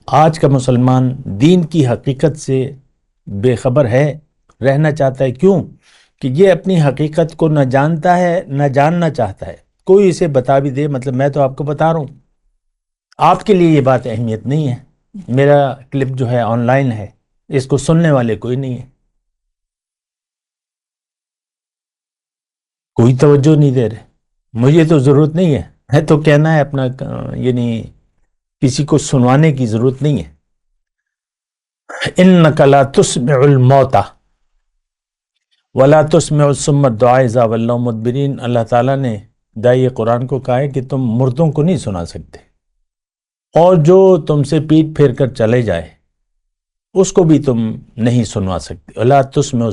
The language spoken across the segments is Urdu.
آج کا مسلمان دین کی حقیقت سے بے خبر ہے، رہنا چاہتا ہے۔ کیوں؟ کہ یہ اپنی حقیقت کو نہ جانتا ہے نہ جاننا چاہتا ہے۔ کوئی اسے بتا بھی دے، مطلب میں تو آپ کو بتا رہا ہوں، آپ کے لیے یہ بات اہمیت نہیں ہے۔ میرا کلپ جو ہے آن لائن ہے، اس کو سننے والے کوئی نہیں ہے، کوئی توجہ نہیں دے رہے۔ مجھے تو ضرورت نہیں ہے تو کہنا ہے اپنا، یعنی کسی کو سنوانے کی ضرورت نہیں ہے۔ اِنَّكَ لَا تُسْمِعُ الْمَوْتَى وَلَا تُسْمِعُ الصُّمَّ الدُّعَاءَ إِذَا وَلَّوْا مُدْبِرِينَ۔ اللہ تعالیٰ نے داعی قرآن کو کہا ہے کہ تم مردوں کو نہیں سنا سکتے، اور جو تم سے پیٹ پھیر کر چلے جائے اس کو بھی تم نہیں سنوا سکتے۔ وَلَا تُسْمِعُ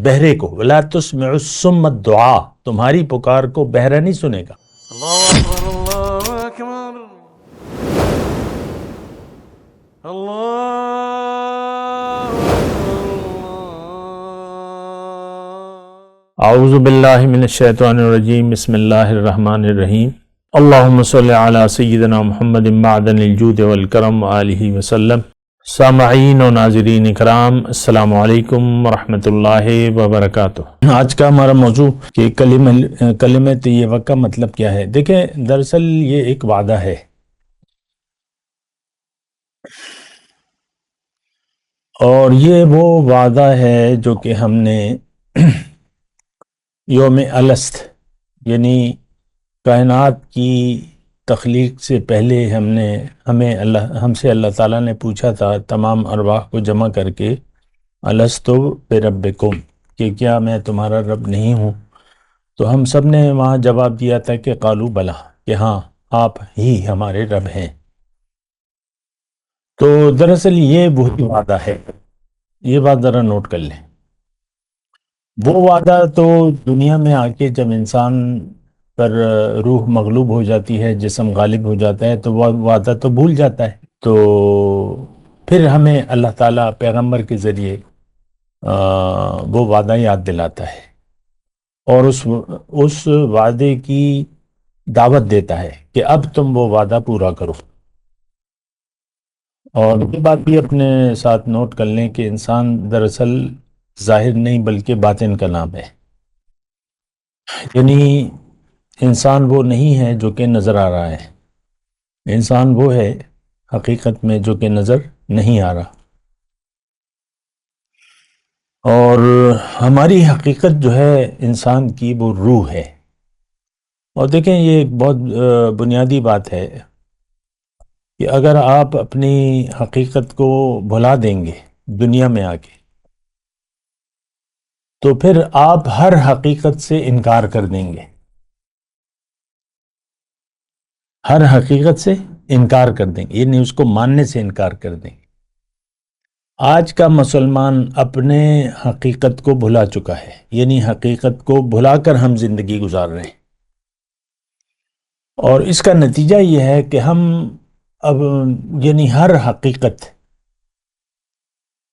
بہرے کو، وَلَا تُسْمِعُ الصُّمَّ الدُّعَاء، تمہاری پکار کو بہرا نہیں سنے گا۔ اللہ اکبر اللہ اکبر اللہ اعوذ باللہ من الشیطان الرجیم، بسم اللہ الرحمن الرحیم۔ اللہم صلی علی سیدنا محمد معدن الجود والکرم وآلہ وسلم۔ سامعین و ناظرین اکرام، السلام علیکم ورحمۃ اللہ وبرکاتہ۔ آج کا ہمارا موضوع کہ کلمہ طیبہ کا مطلب کیا ہے۔ دیکھیں، دراصل یہ ایک وعدہ ہے، اور یہ وہ وعدہ ہے جو کہ ہم نے یوم الست، یعنی کائنات کی تخلیق سے پہلے ہم سے اللہ تعالیٰ نے پوچھا تھا، تمام ارواح کو جمع کر کے، الستو بربکم، کہ کیا میں تمہارا رب نہیں ہوں؟ تو ہم سب نے وہاں جواب دیا تھا کہ قالو بلا، کہ ہاں آپ ہی ہمارے رب ہیں۔ تو دراصل یہ وہی وعدہ ہے، یہ بات ذرا نوٹ کر لیں۔ وہ وعدہ تو دنیا میں آ کے جب انسان پر روح مغلوب ہو جاتی ہے، جسم غالب ہو جاتا ہے، تو وہ وعدہ تو بھول جاتا ہے۔ تو پھر ہمیں اللہ تعالیٰ پیغمبر کے ذریعے وہ وعدہ یاد دلاتا ہے، اور اس وعدے کی دعوت دیتا ہے کہ اب تم وہ وعدہ پورا کرو۔ اور یہ بات بھی اپنے ساتھ نوٹ کر لیں کہ انسان دراصل ظاہر نہیں بلکہ باطن کا نام ہے، یعنی انسان وہ نہیں ہے جو کہ نظر آ رہا ہے، انسان وہ ہے حقیقت میں جو کہ نظر نہیں آ رہا۔ اور ہماری حقیقت جو ہے انسان کی، وہ روح ہے۔ اور دیکھیں، یہ ایک بہت بنیادی بات ہے کہ اگر آپ اپنی حقیقت کو بھلا دیں گے دنیا میں آ کے، تو پھر آپ ہر حقیقت سے انکار کر دیں گے، ہر حقیقت سے انکار کر دیں گے، یعنی اس کو ماننے سے انکار کر دیں گے۔ آج کا مسلمان اپنے حقیقت کو بھلا چکا ہے، یعنی حقیقت کو بھلا کر ہم زندگی گزار رہے ہیں، اور اس کا نتیجہ یہ ہے کہ ہم اب، یعنی ہر حقیقت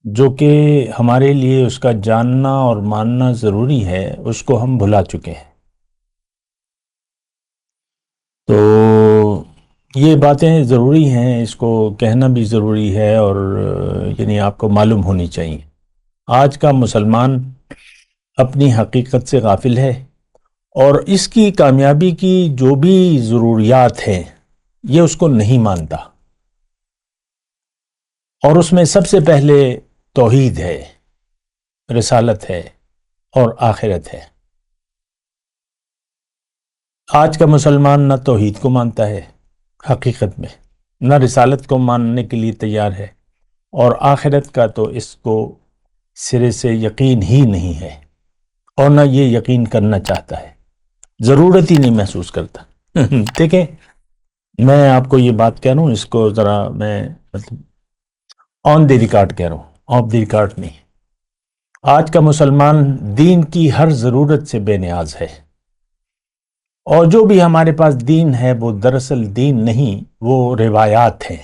جو کہ ہمارے لیے اس کا جاننا اور ماننا ضروری ہے، اس کو ہم بھلا چکے ہیں۔ تو یہ باتیں ضروری ہیں، اس کو کہنا بھی ضروری ہے، اور یعنی آپ کو معلوم ہونی چاہیے۔ آج کا مسلمان اپنی حقیقت سے غافل ہے، اور اس کی کامیابی کی جو بھی ضروریات ہیں یہ اس کو نہیں مانتا، اور اس میں سب سے پہلے توحید ہے، رسالت ہے، اور آخرت ہے۔ آج کا مسلمان نہ توحید کو مانتا ہے حقیقت میں، نہ رسالت کو ماننے کے لیے تیار ہے، اور آخرت کا تو اس کو سرے سے یقین ہی نہیں ہے، اور نہ یہ یقین کرنا چاہتا ہے، ضرورت ہی نہیں محسوس کرتا۔ دیکھیں، میں آپ کو یہ بات کہہ رہا ہوں، اس کو ذرا میں مطلب آن دی ریکارڈ کہہ رہا ہوں، آف دی ریکارڈ نہیں۔ آج کا مسلمان دین کی ہر ضرورت سے بے نیاز ہے، اور جو بھی ہمارے پاس دین ہے وہ دراصل دین نہیں، وہ روایات ہیں۔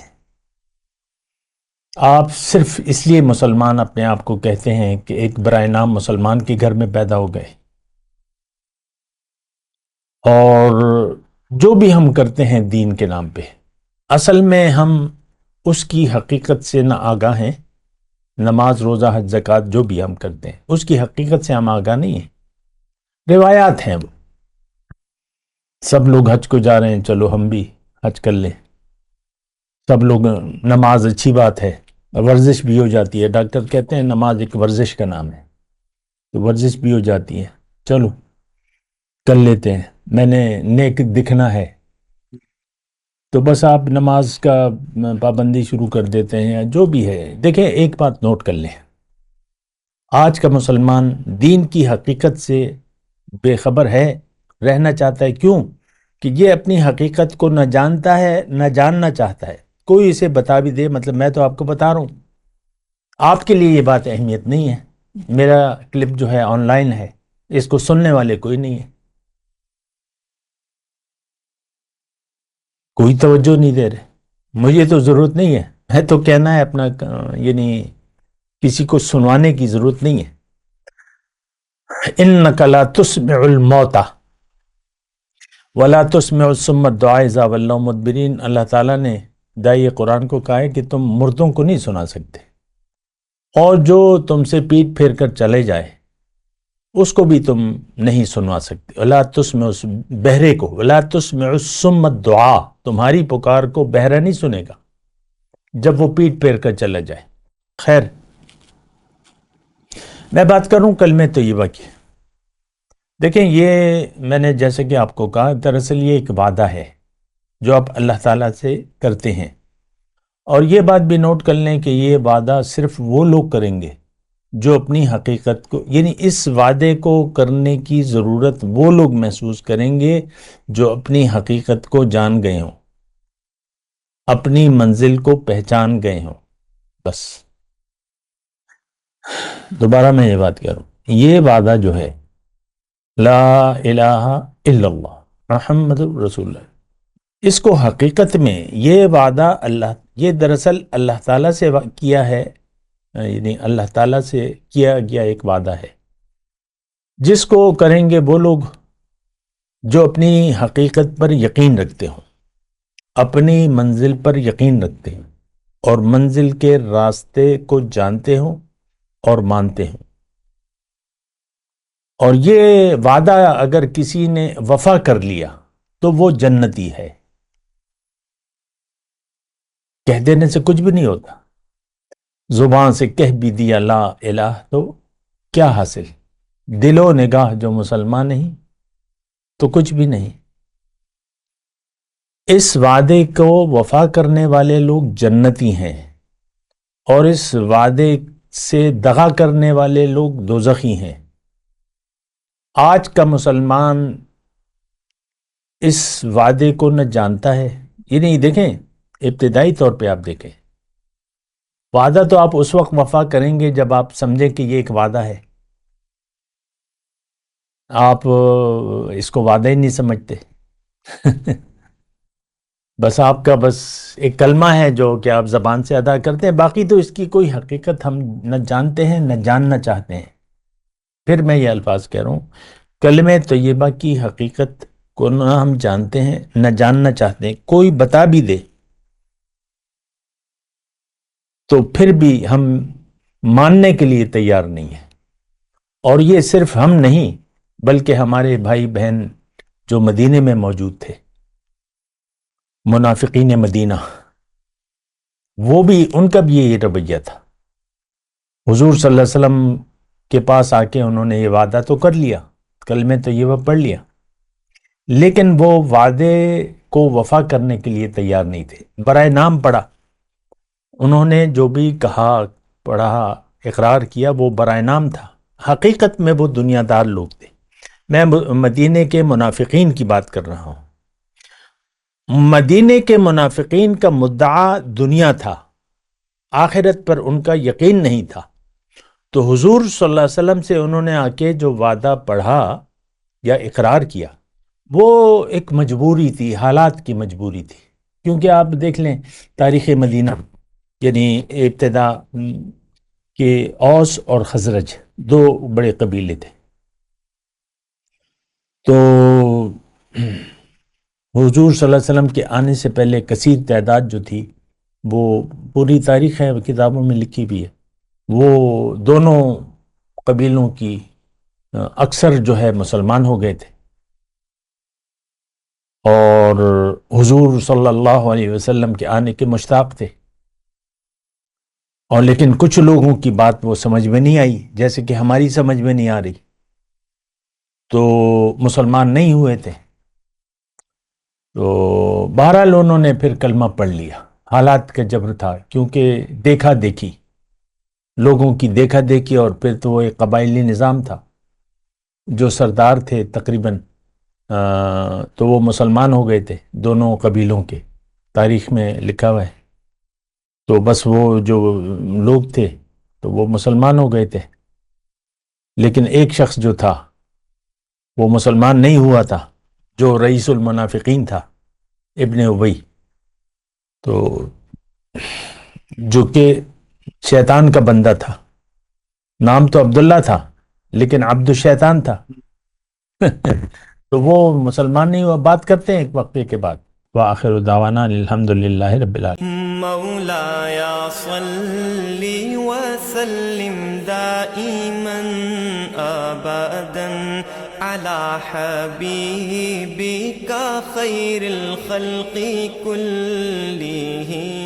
آپ صرف اس لیے مسلمان اپنے آپ کو کہتے ہیں کہ ایک برائے نام مسلمان کے گھر میں پیدا ہو گئے، اور جو بھی ہم کرتے ہیں دین کے نام پہ، اصل میں ہم اس کی حقیقت سے نہ آگاہ ہیں. نماز، روزہ، حج، زکوٰۃ جو بھی ہم کرتے ہیں اس کی حقیقت سے ہم آگاہ نہیں ہیں. روایات ہیں. وہ سب لوگ حج کو جا رہے ہیں، چلو ہم بھی حج کر لیں. سب لوگ، نماز اچھی بات ہے، ورزش بھی ہو جاتی ہے. ڈاکٹر کہتے ہیں نماز ایک ورزش کا نام ہے، تو ورزش بھی ہو جاتی ہے، چلو کر لیتے ہیں. میں نے نیک دکھنا ہے تو بس آپ نماز کا پابندی شروع کر دیتے ہیں، جو بھی ہے. دیکھیں ایک بات نوٹ کر لیں، آج کا مسلمان دین کی حقیقت سے بے خبر ہے، رہنا چاہتا ہے. کیوں؟ کہ یہ اپنی حقیقت کو نہ جانتا ہے نہ جاننا چاہتا ہے. کوئی اسے بتا بھی دے، مطلب میں تو آپ کو بتا رہا ہوں، آپ کے لیے یہ بات اہمیت نہیں ہے. میرا کلپ جو ہے آن لائن ہے، اس کو سننے والے کوئی نہیں ہے، کوئی توجہ نہیں دے رہے. مجھے تو ضرورت نہیں ہے، میں تو کہنا ہے اپنا، یعنی کسی کو سنوانے کی ضرورت نہیں ہے. اِنَّكَ لَا تُسْمِعُ الْمَوْتَى وَلَا تُسْمِعُ الصُّمَّ الدُّعَاءَ إِذَا وَلَّوْا مُدْبِرِينَ. اللہ تعالیٰ نے داعی قرآن کو کہا ہے کہ تم مردوں کو نہیں سنا سکتے، اور جو تم سے پیٹ پھیر کر چلے جائے اس کو بھی تم نہیں سنوا سکتے. وَلَا تُسْمِعُ بہرے کو، وَلَا تُسْمِعُ الصُّمَّ الدُّعَاء، تمہاری پکار کو بہرا نہیں سنے گا جب وہ پیٹ پھیر کر چلا جائے. خیر، میں بات کروں کلمہ طیبہ کی. دیکھیں یہ میں نے جیسے کہ آپ کو کہا، دراصل یہ ایک وعدہ ہے جو آپ اللہ تعالیٰ سے کرتے ہیں. اور یہ بات بھی نوٹ کر لیں کہ یہ وعدہ صرف وہ لوگ کریں گے جو اپنی حقیقت کو، یعنی اس وعدے کو کرنے کی ضرورت وہ لوگ محسوس کریں گے جو اپنی حقیقت کو جان گئے ہوں، اپنی منزل کو پہچان گئے ہوں. بس دوبارہ میں یہ بات کر رہا ہوں، یہ وعدہ جو ہے لا الہ الا اللہ محمد رسول اللہ، اس کو حقیقت میں یہ وعدہ یہ دراصل اللہ تعالیٰ سے کیا ہے، یعنی اللہ تعالیٰ سے کیا گیا ایک وعدہ ہے جس کو کریں گے وہ لوگ جو اپنی حقیقت پر یقین رکھتے ہوں، اپنی منزل پر یقین رکھتے ہیں، اور منزل کے راستے کو جانتے ہوں اور مانتے ہوں. اور یہ وعدہ اگر کسی نے وفا کر لیا تو وہ جنتی ہے. کہہ دینے سے کچھ بھی نہیں ہوتا، زبان سے کہہ بھی دیا لا الہ تو کیا حاصل، دل و نگاہ جو مسلمان نہیں تو کچھ بھی نہیں. اس وعدے کو وفا کرنے والے لوگ جنتی ہیں، اور اس وعدے سے دغا کرنے والے لوگ دوزخی ہیں. آج کا مسلمان اس وعدے کو نہ جانتا ہے. یہ نہیں، دیکھیں ابتدائی طور پہ آپ دیکھیں، وعدہ تو آپ اس وقت وفا کریں گے جب آپ سمجھیں کہ یہ ایک وعدہ ہے. آپ اس کو وعدہ ہی نہیں سمجھتے. بس آپ کا بس ایک کلمہ ہے جو کہ آپ زبان سے ادا کرتے ہیں، باقی تو اس کی کوئی حقیقت ہم نہ جانتے ہیں نہ جاننا چاہتے ہیں. پھر میں یہ الفاظ کہہ رہا ہوں، کلمہ طیبہ کی حقیقت کو نہ ہم جانتے ہیں نہ جاننا چاہتے ہیں. کوئی بتا بھی دے تو پھر بھی ہم ماننے کے لیے تیار نہیں ہیں. اور یہ صرف ہم نہیں بلکہ ہمارے بھائی بہن جو مدینے میں موجود تھے، منافقین مدینہ، وہ بھی، ان کا بھی یہ رویہ تھا. حضور صلی اللہ علیہ وسلم کے پاس آ کے انہوں نے یہ وعدہ تو کر لیا، کلمہ طیبہ پڑھ لیا، لیکن وہ وعدے کو وفا کرنے کے لیے تیار نہیں تھے. برائے نام پڑھا، انہوں نے جو بھی کہا، پڑھا، اقرار کیا، وہ برائے نام تھا. حقیقت میں وہ دنیا دار لوگ تھے. میں مدینے کے منافقین کی بات کر رہا ہوں. مدینے کے منافقین کا مدعا دنیا تھا، آخرت پر ان کا یقین نہیں تھا. تو حضور صلی اللہ علیہ وسلم سے انہوں نے آ کے جو وعدہ پڑھا یا اقرار کیا، وہ ایک مجبوری تھی، حالات کی مجبوری تھی. کیونکہ آپ دیکھ لیں تاریخ مدینہ، یعنی ابتدا کہ اوس اور خزرج دو بڑے قبیلے تھے. تو حضور صلی اللہ علیہ وسلم کے آنے سے پہلے کثیر تعداد جو تھی وہ پوری تاریخ ہے، کتابوں میں لکھی بھی ہے. وہ دونوں قبیلوں کی اکثر جو ہے مسلمان ہو گئے تھے اور حضور صلی اللہ علیہ وسلم کے آنے کے مشتاق تھے. اور لیکن کچھ لوگوں کی بات وہ سمجھ میں نہیں آئی، جیسے کہ ہماری سمجھ میں نہیں آ رہی، تو مسلمان نہیں ہوئے تھے. تو بہرحال انہوں نے پھر کلمہ پڑھ لیا. حالات کا جبر تھا، کیونکہ دیکھا دیکھی، لوگوں کی دیکھا دیکھی، اور پھر تو وہ ایک قبائلی نظام تھا. جو سردار تھے تقریباً تو وہ مسلمان ہو گئے تھے دونوں قبیلوں کے، تاریخ میں لکھا ہوا ہے. تو بس وہ جو لوگ تھے تو وہ مسلمان ہو گئے تھے، لیکن ایک شخص جو تھا وہ مسلمان نہیں ہوا تھا، جو رئیس المنافقین تھا، ابن ابی. تو جو کہ شیطان کا بندہ تھا، نام تو عبداللہ تھا لیکن عبد الشیطان تھا. تو وہ مسلمان نہیں ہوا. بات کرتے ہیں ایک وقفے کے بعد. وآخر دعوانا الحمدللہ رب العالمین. مولاي صل وسلم دائما أبدا على حبيبك خير الخلق كلهم.